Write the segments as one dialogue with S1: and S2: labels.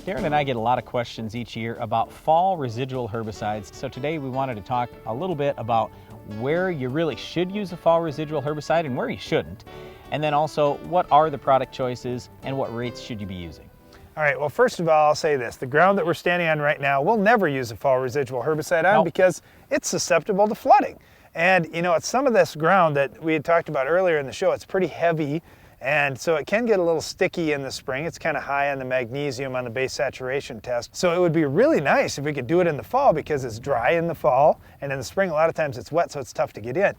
S1: Darren and I get a lot of questions each year about fall residual herbicides. So today we wanted to talk a little bit about where you really should use a fall residual herbicide and where you shouldn't. And then also, what are the product choices and what rates should you be using?
S2: All right, well, first of all, I'll say this. The ground that we're standing on right now, we'll never use a fall residual herbicide on because it's susceptible to flooding. And, you know, it's some of this ground that we had talked about earlier in the show, it's pretty heavy, and so it can get a little sticky in the spring. It's kind of high on the magnesium on the base saturation test. So it would be really nice if we could do it in the fall because it's dry in the fall, and in the spring a lot of times it's wet, so it's tough to get in.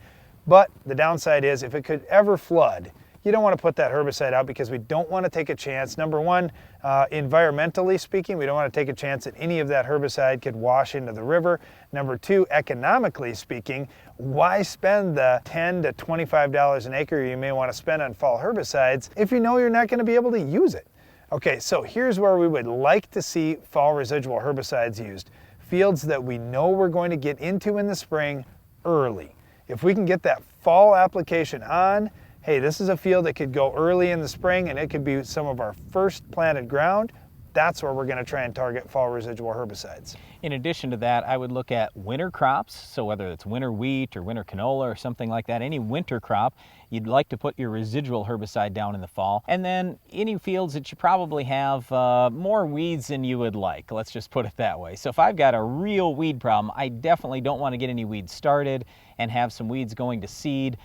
S2: But the downside is if it could ever flood, you don't want to put that herbicide out because we don't want to take a chance. Number one, environmentally speaking, we don't want to take a chance that any of that herbicide could wash into the river. Number two, economically speaking, why spend the $10 to $25 an acre you may want to spend on fall herbicides if you know you're not going to be able to use it? Okay, so here's where we would like to see fall residual herbicides used. Fields that we know we're going to get into in the spring early. If we can get that fall application on, hey, this is a field that could go early in the spring and it could be some of our first planted ground. That's where we're going to try and target fall residual herbicides.
S1: In addition to that, I would look at winter crops. So whether it's winter wheat or winter canola or something like that, any winter crop, you'd like to put your residual herbicide down in the fall. And then any fields that you probably have more weeds than you would like. Let's just put it that way. So if I've got a real weed problem, I definitely don't want to get any weeds started and have some weeds going to seed.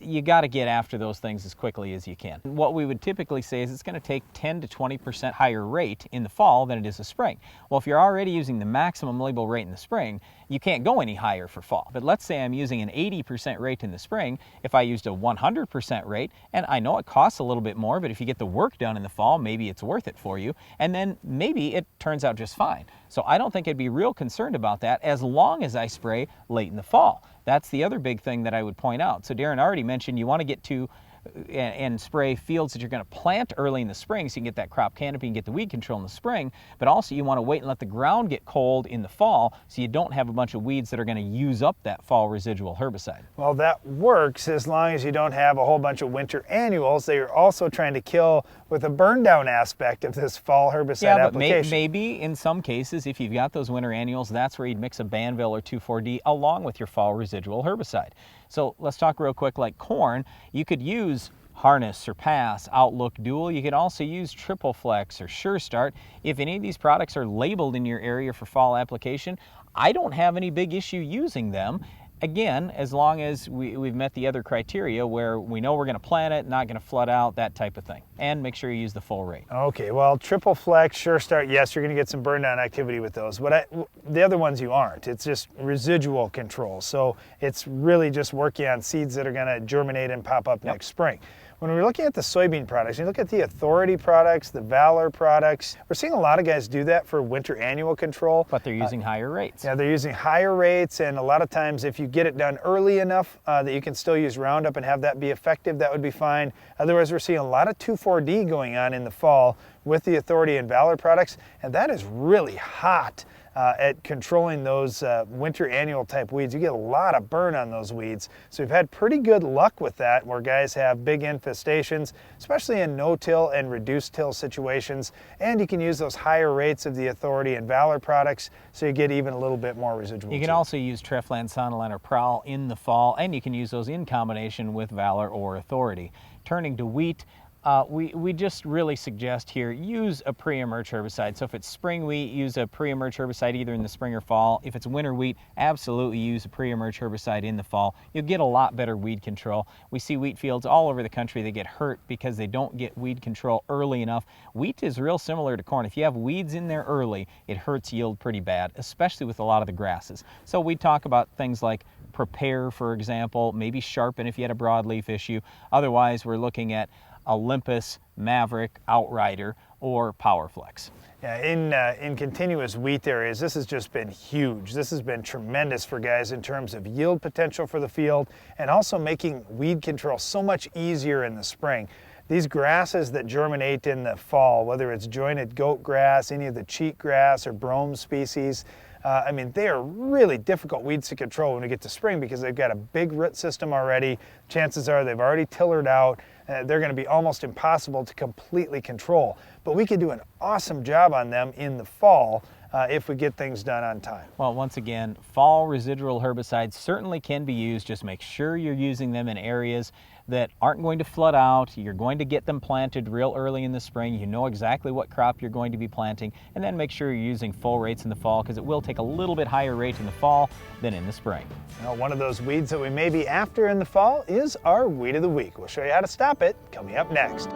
S1: You got to get after those things as quickly as you can. What we would typically say is it's going to take 10 to 20% higher rate in the fall than it is the spring. Well, if you're already using the maximum label rate in the spring, you can't go any higher for fall. But let's say I'm using an 80% rate in the spring. If I used a 100% rate, and I know it costs a little bit more, but if you get the work done in the fall, maybe it's worth it for you. And then maybe it turns out just fine. So I don't think I'd be real concerned about that as long as I spray late in the fall. That's the other big thing that I would point out. So Darren already mentioned you want to get to and spray fields that you're going to plant early in the spring so you can get that crop canopy and get the weed control in the spring, but also you want to wait and let the ground get cold in the fall so you don't have a bunch of weeds that are going to use up that fall residual herbicide.
S2: Well, that works as long as you don't have a whole bunch of winter annuals that you're also trying to kill with a burn down aspect of this fall herbicide application.
S1: But maybe in some cases, if you've got those winter annuals, that's where you'd mix a Banville or 2,4-D along with your fall residual herbicide. So let's talk real quick, like corn, you could use Harness, Surpass, Outlook Dual. You could also use Triple Flex or Sure Start. If any of these products are labeled in your area for fall application, I don't have any big issue using them. Again, as long as we've met the other criteria where we know we're going to plant it, not going to flood out, that type of thing. And make sure you use the full rate.
S2: Okay, well, Triple Flex, Sure Start, yes, you're going to get some burn down activity with those. The other ones you aren't. It's just residual control. So it's really just working on seeds that are going to germinate and pop up next spring. When we're looking at the soybean products, you look at the Authority products, the Valor products, we're seeing a lot of guys do that for winter annual control.
S1: But they're using higher rates.
S2: Yeah, they're using higher rates, and a lot of times if you get it done early enough that you can still use Roundup and have that be effective, that would be fine. Otherwise, we're seeing a lot of 2,4-D going on in the fall with the Authority and Valor products, and that is really hot at controlling those winter annual type weeds. You get a lot of burn on those weeds. So we've had pretty good luck with that where guys have big infestations, especially in no-till and reduced-till situations. And you can use those higher rates of the Authority and Valor products so you get even a little bit more residual.
S1: You can also use Treflan, Sonalan, or Prowl in the fall, and you can use those in combination with Valor or Authority. Turning to wheat, we just really suggest here, use a pre-emerge herbicide. So if it's spring wheat, use a pre-emerge herbicide either in the spring or fall. If it's winter wheat, absolutely use a pre-emerge herbicide in the fall. You'll get a lot better weed control. We see wheat fields all over the country that get hurt because they don't get weed control early enough. Wheat is real similar to corn. If you have weeds in there early, it hurts yield pretty bad, especially with a lot of the grasses. So we talk about things like Prepare, for example, maybe Sharpen if you had a broadleaf issue. Otherwise, we're looking at Olympus, Maverick, Outrider, or PowerFlex.
S2: Yeah, in continuous wheat areas, this has just been huge. This has been tremendous for guys in terms of yield potential for the field and also making weed control so much easier in the spring. These grasses that germinate in the fall, whether it's jointed goat grass, any of the cheatgrass or brome species, I mean, they are really difficult weeds to control when we get to spring because they've got a big root system already. Chances are they've already tillered out. they're going to be almost impossible to completely control. But we can do an awesome job on them in the fall if we get things done on time.
S1: Well, once again, fall residual herbicides certainly can be used. Just make sure you're using them in areas that aren't going to flood out. You're going to get them planted real early in the spring. You know exactly what crop you're going to be planting, and then make sure you're using full rates in the fall, because it will take a little bit higher rate in the fall than in the spring.
S2: Now, one of those weeds that we may be after in the fall is our weed of the week. We'll show you how to stop it coming up next.